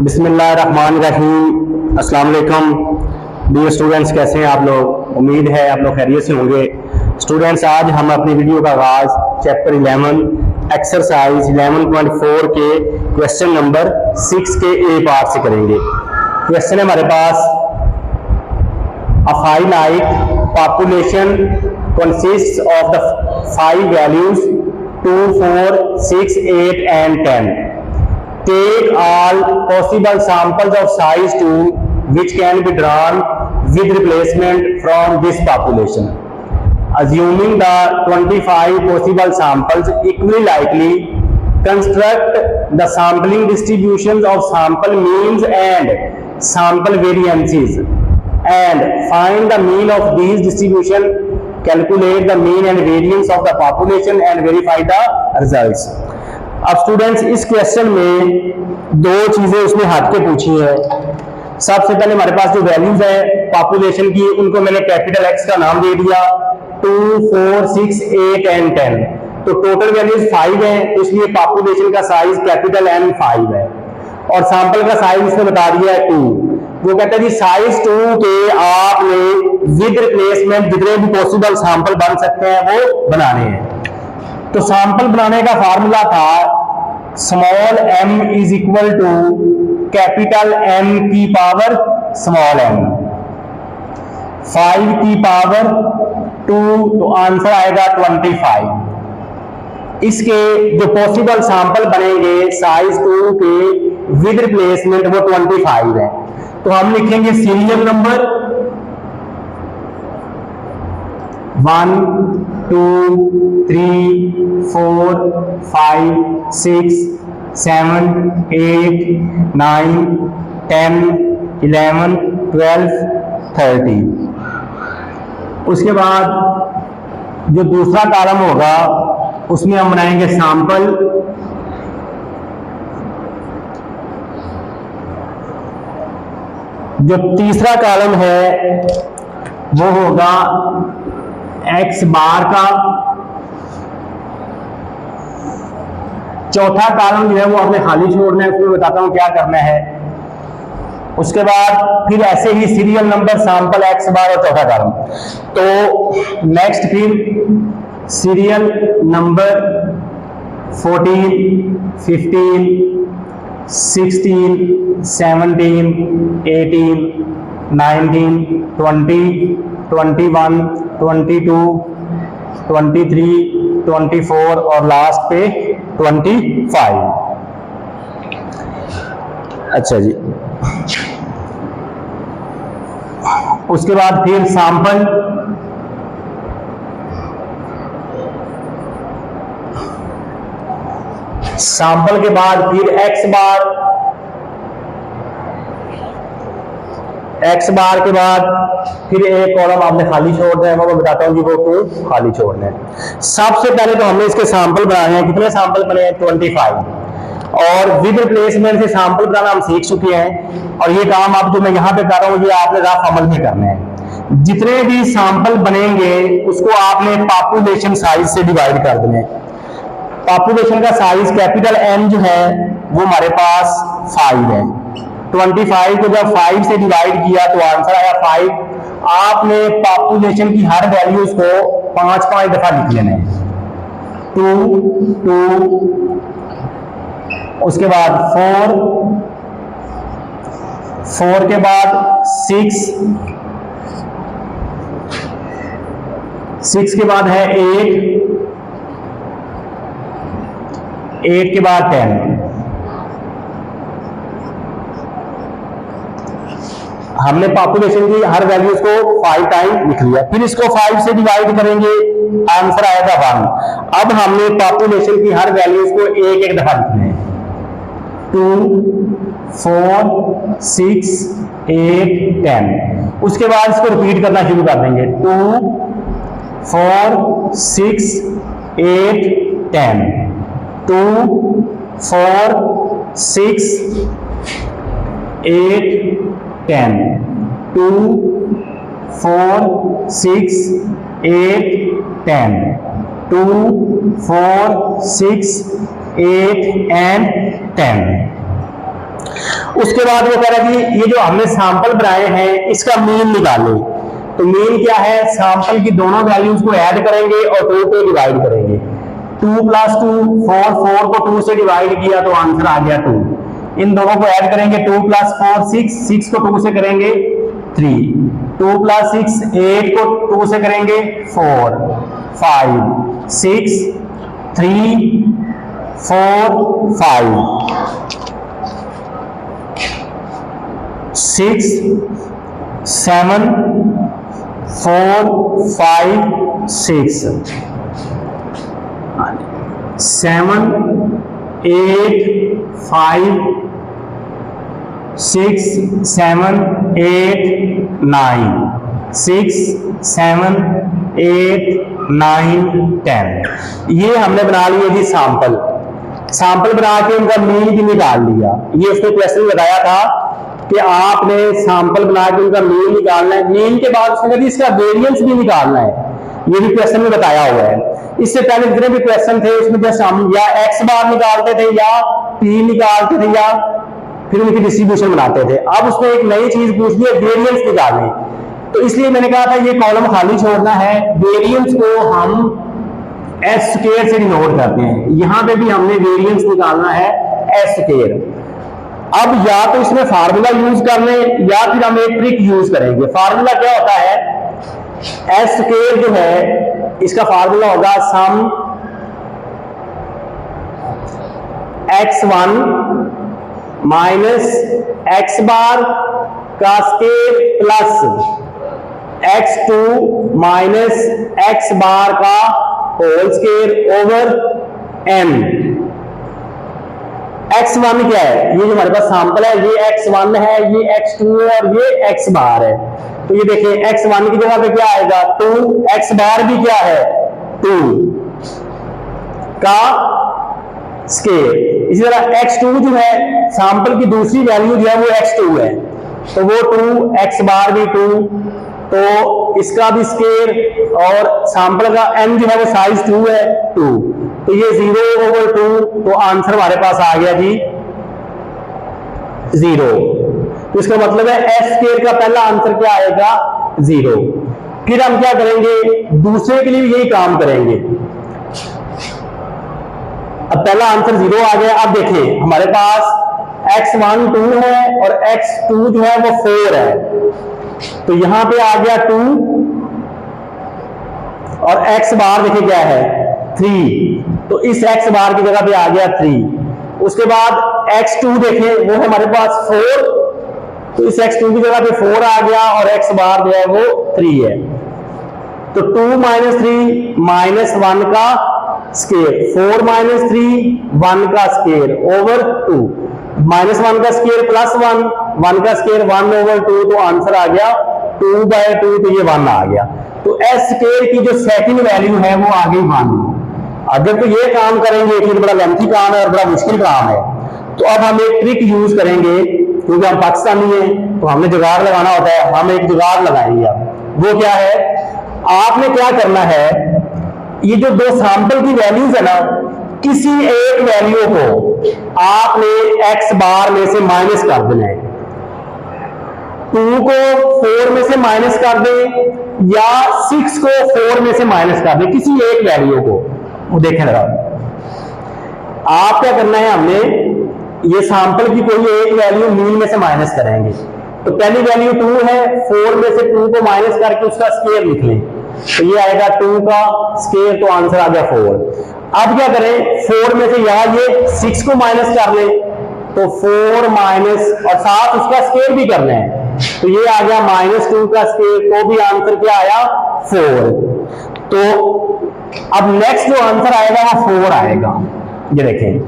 बिस्मिल्लाहिर्रहमानिर्रहीम। अस्सलाम वालेकुम डियर स्टूडेंट्स, कैसे हैं आप लोग? उम्मीद है आप लोग खैरियत से होंगे। स्टूडेंट्स, आज हम अपनी वीडियो का आगाज चैप्टर 11 एक्सरसाइज 11.4 के क्वेश्चन नंबर 6 के ए पार्ट से करेंगे। क्वेश्चन है हमारे पास, a finite population consists of the 5 values 2, 4, 6, 8 and 10. Take all possible samples of size 2 which can be drawn with replacement from this population. Assuming the 25 possible samples equally likely, construct the sampling distributions of sample means and sample variances and find the mean of these distribution. Calculate the mean and variance of the population and verify the results. अब students, इस question में दो चीजें उसने हट के पूछी है। सबसे पहले हमारे पास जो वैल्यूज है पॉपुलेशन की, उनको मैंने कैपिटल एक्स का नाम दे दिया, 2, 4, 6, 8 and 10। तो टोटल वैल्यूज 5 है, तो इसलिए पॉपुलेशन का साइज कैपिटल एम 5 है और सैंपल का साइज इसने बता दिया है 2। वो कहता है जी साइज 2 के आपने विद रिप्लेसमेंट जितने भी पॉसिबल सैंपल बन सकते हैं वो बनाने हैं। तो सैंपल बनाने का फार्मूला था small m is equal to capital M की पावर स्मॉल m, 5 की पावर 2, तो आंसर आएगा 25। इसके जो पॉसिबल सैंपल बनेंगे साइज 2 के विद रिप्लेसमेंट वो 25 है। तो हम लिखेंगे सीरियल नंबर 1, 2, 3, 4, 5, 6, 7, 8, 9, 10, 11, 12, 30। उसके बाद जो दूसरा कॉलम होगा उसमें हम बनाएंगे सैंपल, जो तीसरा कॉलम है वो होगा एक्स बार का, चौथा कॉलम जो है वो आपने खाली छोड़ना है, उसमें बताता हूं क्या करना है। उसके बाद फिर ऐसे ही सीरियल नंबर सैंपल एक्स बार और चौथा कॉलम। तो नेक्स्ट फिर सीरियल नंबर 14, 15, 16, 17, 18, 19, 20, 21, 22, 23, 24 और लास्ट पे 25। अच्छा जी, उसके बाद फिर सैंपल के बाद फिर एक्स बार के बाद फिर एक कॉलम आपने खाली छोड़ना है, मैं बताता हूं जी वो क्यों खाली छोड़ना है। सबसे पहले तो हमने इसके सैंपल बनाए हैं। कितने सैंपल बने हैं? 25। और विद रिप्लेसमेंट से सैंपल बनाना हम सीख चुके हैं और ये काम आप जो मैं यहां पे कर रहा हूं ये आपने रफ अमल में करना है। जितने भी सैंपल बनेंगे उसको आपने पॉपुलेशन साइज से डिवाइड कर देना है। पॉपुलेशन का साइज कैपिटल एम जो है वो हमारे पास 5 है। 25 को जब 5 से डिवाइड किया तो आंसर आया 5। आपने पॉपुलेशन की हर वैल्यूज को 5-5 दफा लिख लेना है। 2, 2, उसके बाद 4 के बाद 6 के बाद है 8 के बाद 10। हमने पॉपुलेशन की हर वैल्यूज को 5 टाइम लिख लिया, फिर इसको 5 से डिवाइड करेंगे, आंसर आएगा 1। अब हमने पॉपुलेशन की हर वैल्यूज को एक दफा लिखना है। 2, 4, 6, 8, 10। उसके बाद इसको रिपीट करना शुरू कर देंगे। 2, 4, 6, 8, 10। 2, 4, 6, 8, 10। 2, 4, 6, 8, 10. 2, 4, 6, 8 and 10। उसके बाद वो कह रहा है कि ये जो हमने सैंपल बनाए हैं इसका मीन निकालें। तो मीन क्या है, सैंपल की दोनों वैल्यूज को ऐड करेंगे और 2 पे डिवाइड करेंगे। 2 + 2 4, 4 को 2 से डिवाइड किया तो आंसर आ गया 2। इन दोनों को ऐड करेंगे, 2 + 4 6, 6 को 2 से करेंगे 3, 2 + 6 8 को 2 से करेंगे 4, 5 6 3 4 5 6 7 4 5 6 7 8 5 6 7 8 9 6 7 8 9 10। ये हमने बना लिया जी सैंपल। सैंपल बना के उनका मीन भी निकाल लिया। ये उसने क्वेश्चन बताया था कि आपने सैंपल बना के उनका मीन निकालना है। मीन के बाद उसने कहा इसका वेरिएंस भी निकालना है। ये भी क्वेश्चन में बताया हुआ है। इससे पहले जितने भी क्वेश्चन थे उसमें जैसे हम या एक्स बार निकालते थे या पी निकालते थे या फिर उनकी डिस्ट्रीब्यूशन बनाते थे। अब उसने एक नई चीज पूछ ली, वेरिएंस निकालने। तो इसलिए मैंने कहा था ये कॉलम खाली छोड़ना है। वेरिएंस को हम एस स्क्वायर से डिनोट करते हैं। यहां पे भी हमने वेरिएंस निकालना है एस स्क्वायर। अब या तो इसमें फार्मूला यूज कर लें या फिर हम एक ट्रिक यूज करेंगे। फार्मूला क्या होता है, एस स्क्वायर जो है इसका फार्मूला होगा सम x1 माइनस x बार का square plus x2 minus x बार का whole square over n। x1 क्या है, ये जो हमारे पास सैंपल है ये x1 है, ये x2 है और ये x बार है। तो ये देखिए x1 की जगह पे क्या आएगा 2, x बार भी क्या है 2 का स्क्वायर। इसी तरह x2 जो है सैंपल की दूसरी वैल्यू जो है वो x2 है, तो वो 2, x बार भी 2, तो इसका भी स्क्वायर और सैंपल का n जो है वो साइज 2 है 2, तो ये 0/2। तो आंसर हमारे पास आ गया जी 0। तो इसका मतलब है एस स्क्वायर का पहला आंसर क्या आएगा 0। फिर हम क्या करेंगे, दूसरे के लिए भी यही काम करेंगे। अब पहला आंसर 0 आ गया। अब देखिए हमारे पास x1 2 है और x2 जो है वो 4 है, तो यहां पे आ गया 2 और x बार देखिए क्या है 3, तो इस x बार की जगह पे आ गया 3। उसके बाद x2 देखें वो है हमारे पास 4, तो इस x2 की जगह पे 4 आ गया और x बार जो है वो 3 है, तो 2 - 3 -1 का स्क्वायर, 4 - 3 1 का स्क्वायर ओवर 2, -1 का स्क्वायर प्लस 1, 1 का स्क्वायर 1/2, तो आंसर आ गया 2/2, तो ये 1 आ गया। तो एस स्क्वायर की जो सेकंड वैल्यू है वो आ गई 1। अगर तो ये काम करेंगे फिर बड़ा लेंथी काम है और बड़ा मुश्किल काम है। तो अब हम एक ट्रिक यूज करेंगे, क्योंकि हम पाकिस्तानी हैं तो हमने जुगाड़ लगाना होता है। हम एक जुगाड़ लगाएंगे। अब वो क्या है, आपने क्या करना है, ये जो दो सैंपल की वैल्यूज है ना, किसी एक वैल्यू को आपने x बार में से माइनस कर देना है। 2 को 4 में से माइनस कर दें या 6 को 4 में से माइनस कर दें, किसी एक वैल्यू को। वो देखें जरा, आप क्या करना है, हमने ये सैंपल की कोई एक वैल्यू मीन में से माइनस करेंगे। तो पहली वैल्यू 2 है, 4 में से 2 को माइनस करके उसका स्क्वायर लिख लें, तो ये आएगा 2 का स्क्वायर, तो आंसर आ गया 4। अब क्या करें, 4 में से यहां ये 6 को माइनस कर लें, तो 4 माइनस और साथ उसका स्क्वायर भी करना है, तो ये आ गया -2 का स्क्वायर, तो भी आंसर क्या आया 4। तो अब नेक्स्ट जो आंसर आएगा वो 4 आएगा। ये देखें,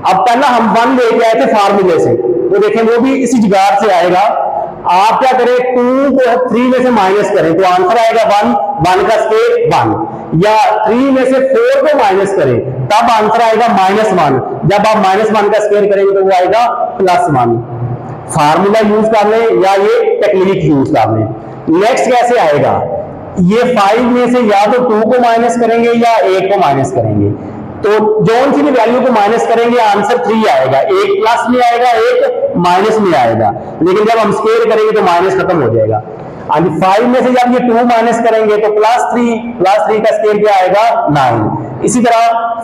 अब पहला हम 1 लेके आए थे फार्मूले से, तो देखें वो भी इसी जुगाड़ से आएगा। आप क्या करें, 2 को 3 में से माइनस करें तो आंसर आएगा 1, 1 का स्क्वायर 1, या 3 में से 4 को माइनस करें तब आंसर आएगा -1। जब आप -1 का स्क्वायर करेंगे तो वो आएगा +1। फार्मूला यूज कर लें या ये टेक्निक यूज कर लें। नेक्स्ट कैसे आएगा, ये 5 में से या तो 2 को माइनस करेंगे या 8 को माइनस करेंगे, तो जौन सी भी वैल्यू को माइनस करेंगे आंसर 3 आएगा, एक प्लस में आएगा एक माइनस में आएगा, लेकिन जब हम स्क्वायर करेंगे तो माइनस खत्म हो जाएगा। 5 में से जब ये 2 माइनस करेंगे तो +3 का स्क्वायर क्या आएगा 9। इसी तरह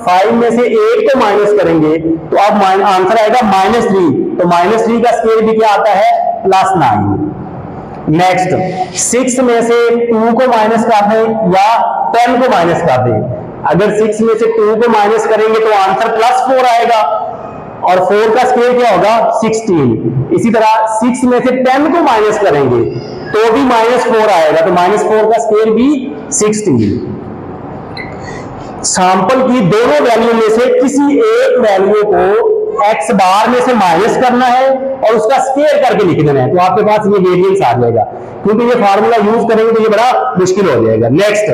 5 में से 8 को माइनस करेंगे तो अब आंसर आएगा -3, तो -3 का स्क्वायर भी क्या आता है +9। नेक्स्ट 6 में से 2 को माइनस कर दें या 10 को माइनस कर दें। अगर 6 में से 2 को माइनस करेंगे तो आंसर +4 आएगा और 4 का स्क्वायर क्या होगा 16। इसी तरह 6 में से 10 को माइनस करेंगे तो भी -4 आएगा, तो -4 का स्क्वायर भी 16। सैंपल की दोनों वैल्यू में से किसी एक वैल्यू को x बार में से माइनस करना है और उसका स्क्वायर करके लिख देना है, तो आपके पास ये वेरिएंस आ जाएगा। क्योंकि ये फार्मूला यूज करेंगे तो ये बड़ा मुश्किल हो जाएगा। नेक्स्ट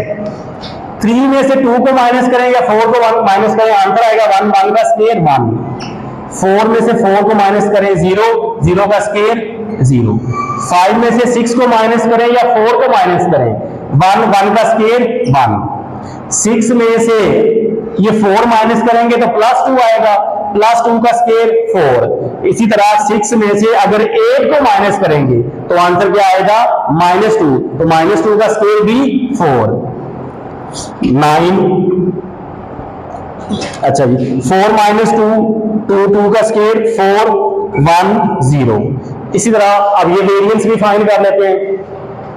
3 में से 2 को माइनस करें या 4 को माइनस करें, आंसर आएगा 1 का स्क्वायर 1। 4 में से 4 को माइनस करें 0 का स्क्वायर 0। 5 में से 6 को माइनस करें या 4 को माइनस करें 1 का स्क्वायर 1। 6 में से ये 4 माइनस करेंगे तो +2 आएगा, +2 का स्क्वायर 4। इसी तरह 6 में से अगर 8 को माइनस करेंगे तो आंसर क्या आएगा -2, तो -2 का स्क्वायर भी 4। 9 अच्छा जी 4 -2 2 का स्क्वायर 4 1 0। इसी तरह अब ये वेरिएंस भी फाइंड कर लेते हैं।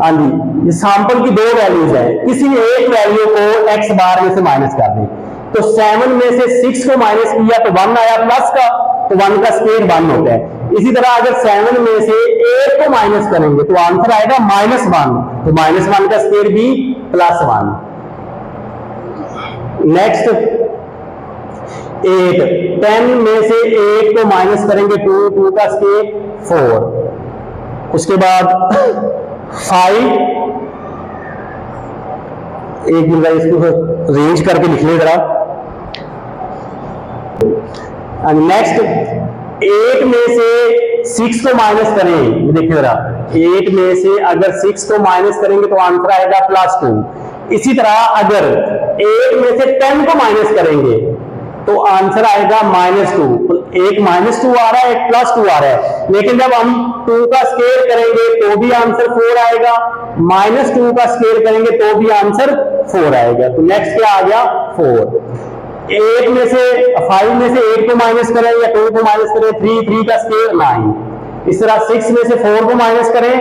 हाँ जी, ये सैंपल की दो वैल्यूज है, किसी एक वैल्यू को x बार में से माइनस कर दें, तो 7 में से 6 को माइनस किया तो 1 आया प्लस का, तो 1 का स्क्वायर 1 होता है। इसी तरह अगर 7 में से 8 को माइनस करेंगे तो आंसर आएगा -1, तो -1 का स्क्वायर भी +1। नेक्स्ट 8 10 में से 8 को माइनस करेंगे 2 का स्क्वायर 4। उसके बाद 5 एक मिनट इसको रेंज करके लिख ले जरा। नेक्स्ट 8 में से 6 को माइनस करें, देखिए जरा 8 में से अगर 6 को माइनस करेंगे तो आंसर आएगा +2। इसी तरह अगर 8 में से 10 को माइनस करेंगे तो आंसर आएगा -2। एक -2 आ रहा है, एक +2 आ रहा है, लेकिन जब हम 2 का स्क्वायर करेंगे तो भी आंसर 4 आएगा, -2 का स्क्वायर करेंगे तो भी आंसर 4 आएगा। तो नेक्स्ट क्या आ गया 4। 8 में से 5 में से 8 को माइनस करें या 2 को माइनस करें 3 का स्क्वायर 9। इस तरह 6 में से 4 को माइनस करें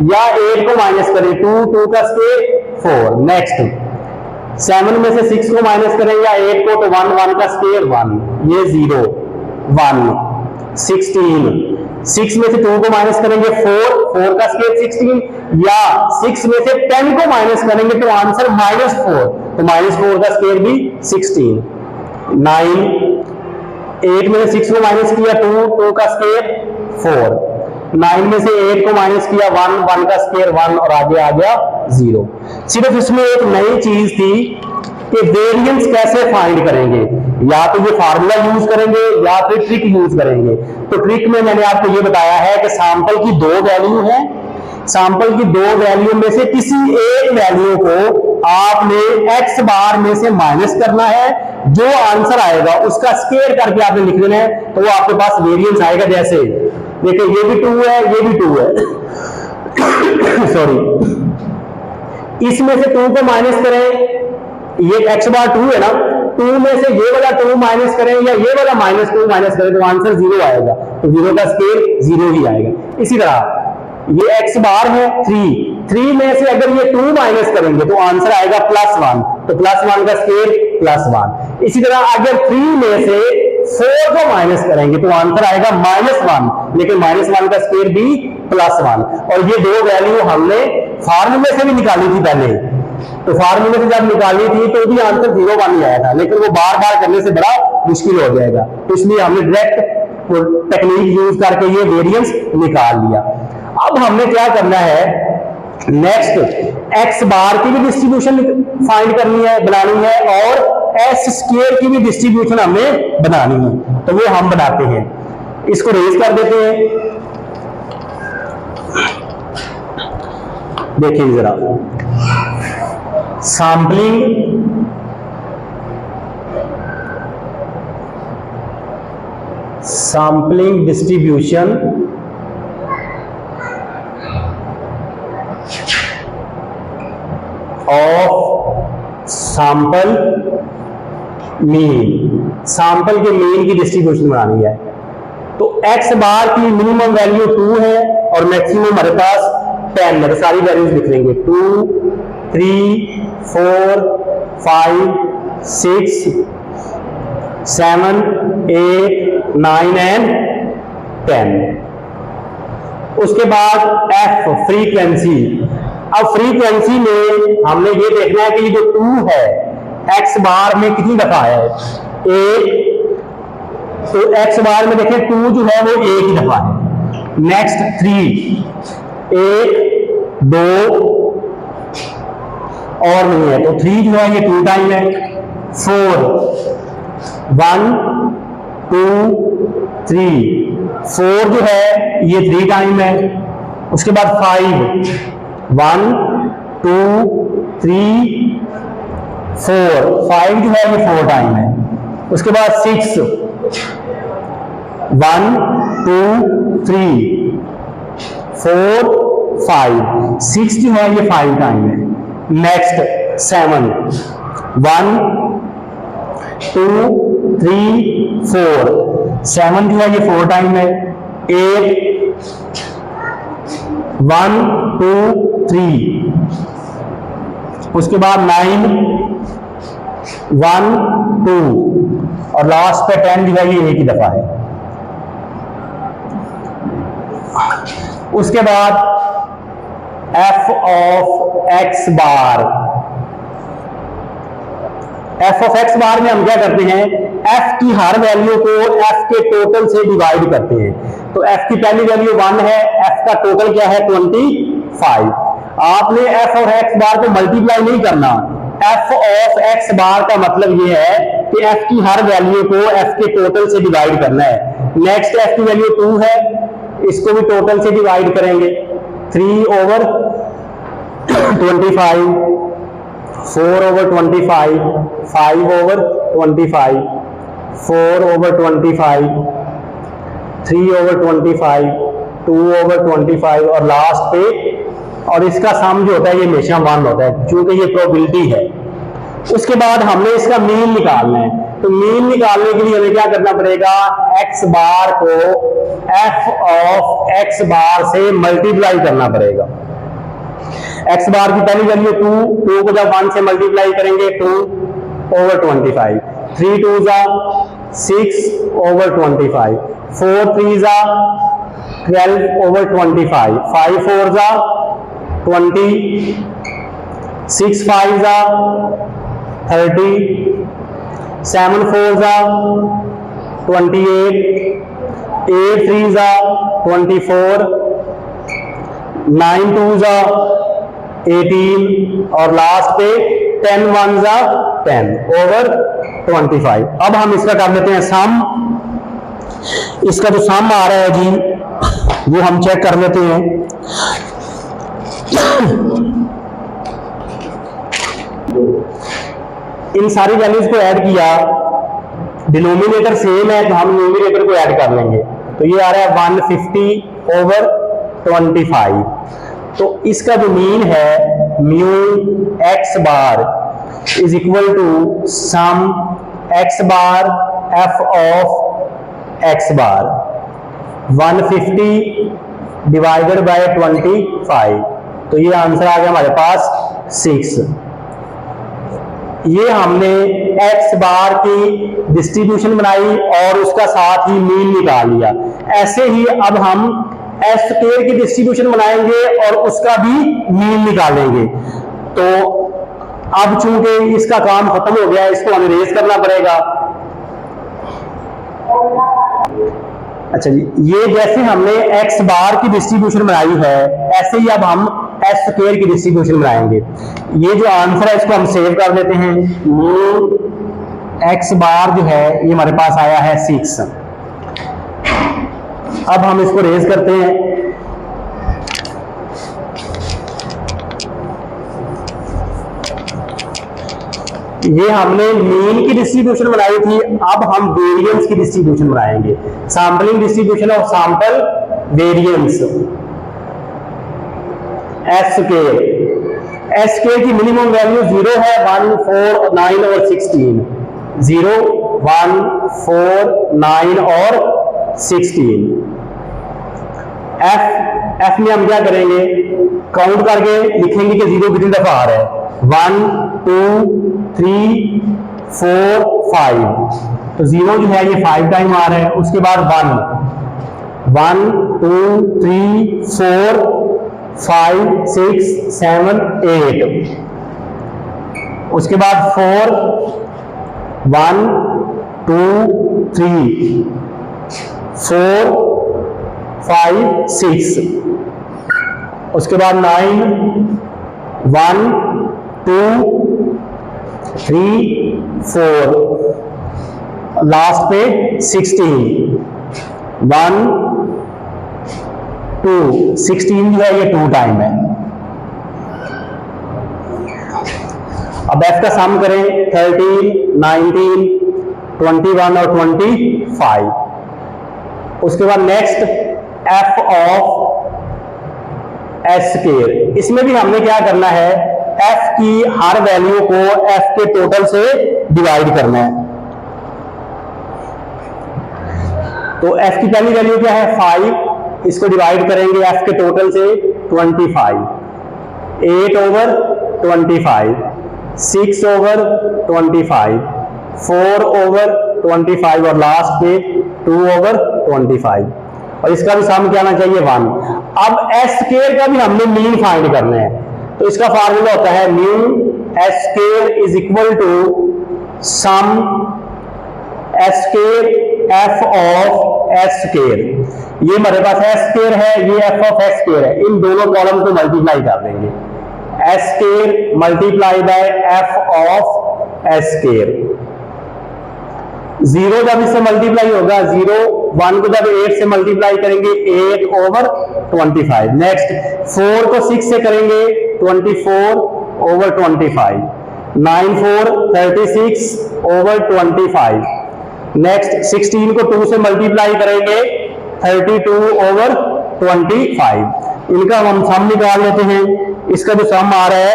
या 8 को माइनस करें 2 का स्क्वायर 4। नेक्स्ट 7 में से 6 को माइनस करें या 8 को तो 1 का स्क्वायर 1, ये 0 1। 16 6 में से 2 को माइनस करेंगे 4 का स्क्वायर 16, या 6 में से 10 को माइनस करेंगे तो आंसर -4, तो -4 का स्क्वायर भी 16। 9 8 में से 6 को माइनस किया 2 का स्क्वायर 4। 9 में से 8 को माइनस किया 1 का स्क्वायर 1 और आगे आ गया 0। सिर्फ इसमें एक नई चीज थी कि वेरिएंस कैसे फाइंड करेंगे, या तो ये फार्मूला यूज करेंगे या फिर ट्रिक यूज करेंगे। तो ट्रिक में मैंने आपको ये बताया है कि सैंपल की 2 वैल्यू है, सैंपल की 2 वैल्यू में से किसी एक वैल्यू को आपने x बार में से माइनस करना है, जो आंसर आएगा उसका स्क्वायर करके आपने लिख देना है, तो वो आपके पास वेरिएंस आएगा। जैसे देखिए ये भी 2 है, ये भी 2 है सॉरी, इसमें से 2 को माइनस करें, ये x बार 2 है ना, 2 में से ये वाला 2 माइनस करें या ये वाला -2 माइनस करें तो आंसर 0 आएगा, तो 0 का स्क्वायर 0 ही आएगा। इसी तरह ये x बार है 3 में से अगर ये 2 माइनस करेंगे तो आंसर आएगा +1, तो +1 का स्क्वायर +1। इसी तरह अगर 3 में से 4 को माइनस करेंगे तो आंसर आएगा -1, लेकिन -1 का स्क्वायर भी +1। और ये 2 वैल्यू हमने फार्मूले से भी निकाली थी पहले, तो फार्मूले से जब निकाली थी तो भी आंसर 0 1 ही आया था, लेकिन वो बार बार करने से बड़ा मुश्किल हो जाएगा, तो इसलिए हमने डायरेक्ट टेक्निक यूज करके ये वेरिएंस निकाल लिया। अब हमने क्या करना है, नेक्स्ट x बार की भी डिस्ट्रीब्यूशन फाइंड करनी है, बनानी है, और s स्क्वायर की भी डिस्ट्रीब्यूशन हमें बनानी है, तो वो हम बनाते हैं। इसको रेज कर देते हैं, देखिए जरा sampling sampling distribution of sample mean, sample के मीन की डिस्ट्रीब्यूशन बनानी है। तो x बार की मिनिमम वैल्यू 2 है और मैक्सिमम हमारे पास 10 है, तो सारी वैल्यूज लिख लेंगे 2, 3, 4, 5, 6, 7, 8, 9 एंड 10। उसके बाद f फ्रीक्वेंसी। अब फ्रीक्वेंसी में हमने ये देखना है कि जो 2 है x बार में कितनी दफा है, एक। तो x बार में देखें 2 जो है वो एक ही दफा है। नेक्स्ट 3, 1, 2 और नहीं है, तो 3 जो है ये 2 टाइम है। 4, 1, 2, 3, 4 जो है ये 3 टाइम है। उसके बाद 5, 1, 2, 3, 4, 5 जो है ये 4 टाइम है। उसके बाद 6, 1, 2, 3, 4, 5, 6 जो है ये 5 टाइम है। नेक्स्ट 7, 1, 2, 3, 4, 7 जो है ये 4 टाइम है। 8, 1, 2, 3, उसके बाद 9, 1, 2 और लास्ट पे 10 जो है ये एक ही दफा है। उसके बाद f of x bar. f of x बार में हम क्या करते हैं, f की हर वैल्यू को f के टोटल से डिवाइड करते हैं। तो f की पहली वैल्यू 1 है, f का टोटल क्या है 25। आपने f और x बार को मल्टीप्लाई नहीं करना, f ऑफ x बार का मतलब ये है कि f की हर वैल्यू को f के टोटल से डिवाइड करना है। नेक्स्ट f की वैल्यू 2 है, इसको भी टोटल से डिवाइड करेंगे। 3/25, 4/25, 5/25, 4/25, 3/25, 2/25 और लास्ट पे, और इसका सम जो होता है ये हमेशा 1 होता है क्योंकि ये प्रोबेबिलिटी है। उसके बाद हमने इसका मीन निकालना है, तो मीन निकालने के लिए हमें क्या करना पड़ेगा, x बार को f ऑफ x बार से मल्टीप्लाई करना पड़ेगा। x बार की पहली वैल्यू 2 को जब 1 से मल्टीप्लाई करेंगे 2/25, 3 2 6/25, 4 3 12/25, 5 4 20, 6 5 30, 7 4 28, 8 3 24, 9 2 18 और लास्ट पे 10 1 10/25। अब हम इसका कर लेते हैं सम। इसका जो सम आ रहा है जी वो हम चेक कर लेते हैं। इन सारी वैल्यूज को ऐड किया, डिनोमिनेटर सेम है तो हम न्यूमरेटर को ऐड कर लेंगे। तो ये आ रहा है 150/25। तो इसका जो मीन है mu x bar is equal to sum x bar f of x bar 150 divided by 25। तो ये आंसर आ गया हमारे पास 6। ये हमने x बार की डिस्ट्रीब्यूशन बनाई और उसका साथ ही मीन निकाल लिया। ऐसे ही अब हम s स्क्वायर की डिस्ट्रीब्यूशन बनाएंगे और उसका भी मीन निकालेंगे। तो अब चूंकि इसका काम खत्म हो गया, इसको हमें रेज करना पड़ेगा। अच्छा जी, ये जैसे हमने x बार की डिस्ट्रीब्यूशन बनाई है ऐसे ही अब हम s स्क्वायर की डिस्ट्रीब्यूशन बनाएंगे। ये जो आंसर है इसको हम सेव कर देते हैं। म्यू x बार जो है ये हमारे पास आया है 6। अब हम इसको रेज करते हैं। ये हमने मीन की डिस्ट्रीब्यूशन बनाई थी, अब हम वेरिएंस की डिस्ट्रीब्यूशन बनाएंगे। Sampling distribution of sample variance S scale की मिनिमम वैल्यू 0 है, 1, 4, 9 और 16। 0, 1, 4, 9 और 16। एफ में हम क्या करेंगे, काउंट करके लिखेंगे कि 0 कितनी दफा आ रहा है। 1, 2, 3, 4, 5। तो 0 जो है ये 5 टाइम आ रहा है। उसके बाद 1, 2, 3, 4, 5, 6, 7, 8। उसके बाद 4, 1, 2, 3, 4, 5, 6। उसके बाद 9, 1, 2, 3, 4। लास्ट पे 16, 1, 2, 16 जो है ये 2 टाइम है। अब एफ का सम करें, 13, 19, 21 और 25। उसके बाद next F of S square. इसमें भी हमने क्या करना है, एफ की हर वैल्यू को एफ के टोटल से डिवाइड करना है। तो एफ की पहली वैल्यू क्या है, 5। इसको डिवाइड करेंगे एफ के टोटल से 25। 8 ओवर 25, 6 ओवर 25, 4 ओवर 25 और लास्ट पे 2 ओवर 25। और इसका भी सम क्या आना चाहिए, 1। अब एस स्केयर का भी हमने मीन फाइंड करना है। तो इसका फार्मूला होता है mu S square is equal to sum S square F of S square. ये हमारे पास एस स्केयर है, ये एफ ऑफ एस स्केयर है। इन दोनों कॉलम को मल्टीप्लाई कर देंगे, S square multiply by F of S square. 0 जब इससे मल्टीप्लाई होगा 0, 1 को जब 8 से मल्टीप्लाई करेंगे 8 ओवर 25। नेक्स्ट 4 को 6 से करेंगे 24 ओवर 25। 9, 4, 36 ओवर 25। नेक्स्ट 16 को 2 से मल्टीप्लाई करेंगे 32 ओवर 25। इनका हम सम निकाल लेते हैं। इसका जो सम आ रहा है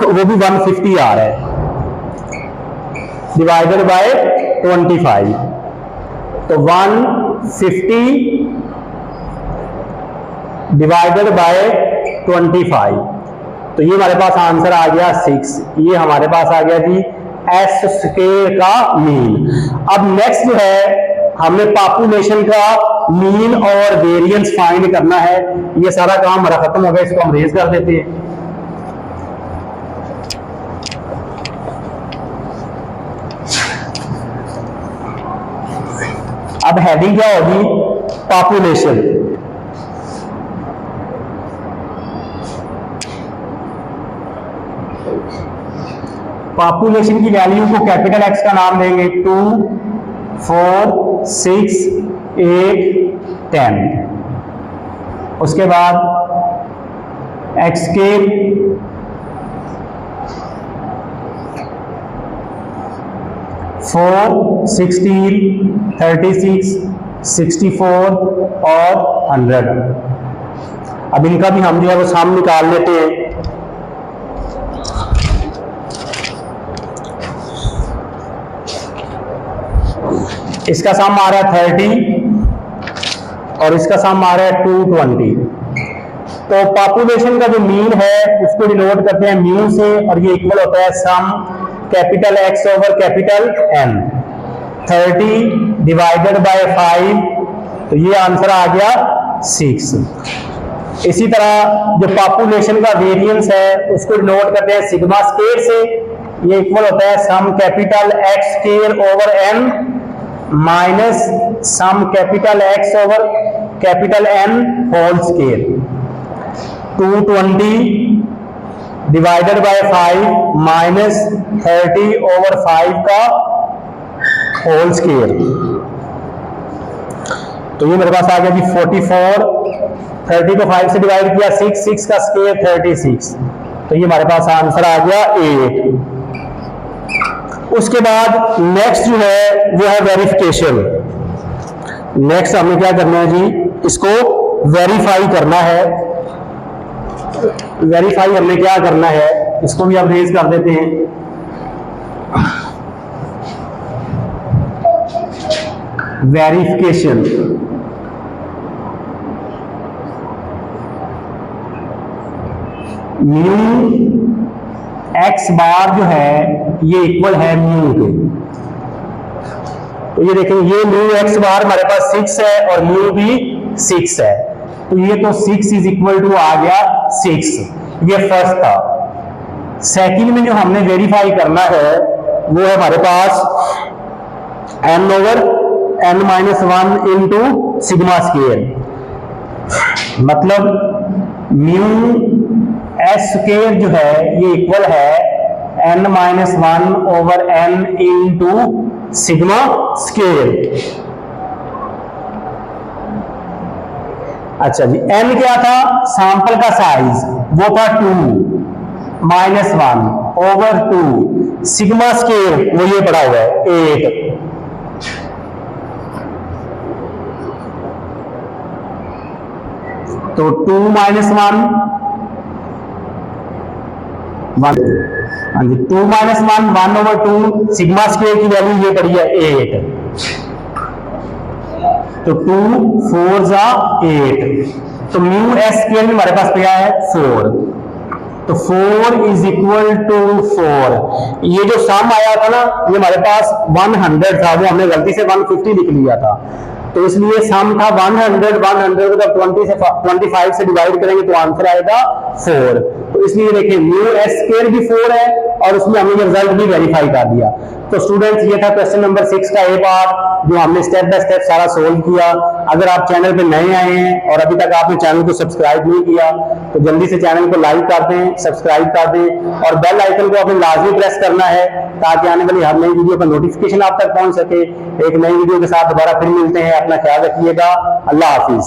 वो भी 150 आ रहा है, डिवाइडेड बाय 25। तो 150 डिवाइडेड बाय 25। तो ये हमारे पास आंसर आ गया 6। ये हमारे पास आ गया जी एस स्केयर का मीन। अब नेक्स्ट जो है, हमने पॉपुलेशन का मीन और वेरिएंस फाइंड करना है। ये सारा काम हमारा खत्म हो गया, इसको हम रेज कर देते हैं। अब हेडिंग क्या होगी, पॉपुलेशन। पॉपुलेशन की वैल्यू को कैपिटल एक्स का नाम देंगे, 2, 4, 6, 8, 10। उसके बाद एक्स के 4, 16, 36, 64 और 100। अब इनका भी हम जो है वो सम निकाल लेते हैं। इसका सम आ रहा है 30 और इसका सम आ रहा है 220। तो पॉपुलेशन का जो मीन है उसको डिनोट करते हैं म्यू से, और ये इक्वल होता है sum capital X over capital N. 30 divided by 5, तो ये आंसर आ गया 6। इसी तरह जो पॉपुलेशन का वेरिएंस है उसको डिनोट करते हैं सिग्मा स्क्वायर से। ये इक्वल होता है sum capital X square over N minus sum capital X over capital N whole square. 220 divided by 5 minus 30 over 5 का होल स्क्वायर। तो ये मेरे पास आ गया जी 44। 30 को 5 से डिवाइड किया 6, 6 का स्क्वायर 36। तो ये हमारे पास आंसर आ गया 8। उसके बाद नेक्स्ट जो है वो है वेरिफिकेशन। नेक्स्ट हमें क्या करना है जी, इसको वेरीफाई करना है। वेरीफाई हमने क्या करना है, इसको भी आप रेज कर देते हैं। वेरिफिकेशन, म्यू एक्स बार जो है ये इक्वल है म्यू के। तो ये देखें, ये म्यू एक्स बार हमारे पास 6 है और म्यू भी 6 है, तो ये तो 6 इज इक्वल टू आ गया 6, ये फर्स्ट था। सेकंड में जो हमने वेरीफाई करना है वो है हमारे पास n over n minus 1 into sigma square, मतलब म्यू एस स्केयर जो है ये इक्वल है n minus 1 over n into sigma square. अच्छा जी, n क्या था, सैंपल का साइज वो था 2 माइनस 1 ओवर 2, सिग्मा स्केयर वो ये पड़ा हुआ है 8। तो 2 माइनस 1, हाँ जी, 2 माइनस 1 ओवर 2, सिग्मा स्क्वायर की वैल्यू ये पड़ी है 8, तो 2 4 जा 8, तो म्यू एस स्क्वायर में हमारे पास क्या है 4, तो 4 इज इक्वल टू 4। ये जो सम आया था ना, ये हमारे पास 100 था, वो हमने गलती से 150 लिख लिया था, तो इसलिए सम था 100 को जब 20 से 25 से डिवाइड करेंगे तो आंसर आएगा 4। तो इसलिए देखिए म्यू एस स्क्वायर भी 4 है और उसमें हमने रिजल्ट भी वेरीफाई कर दिया। तो स्टूडेंट्स ये था क्वेश्चन नंबर 6 का ए पार्ट, जो हमने स्टेप बाय स्टेप सारा सोल्व किया। अगर आप चैनल पे नए आए हैं और अभी तक आपने चैनल को सब्सक्राइब नहीं किया तो जल्दी से चैनल को लाइक कर दें, सब्सक्राइब कर दें और बेल आइकन को आपने लाजमी प्रेस करना है ताकि आने वाली हर नई वीडियो का नोटिफिकेशन आप तक पहुंच सके। एक नई वीडियो के साथ दोबारा फिर मिलते हैं, अपना ख्याल रखिएगा, अल्लाह हाफिज।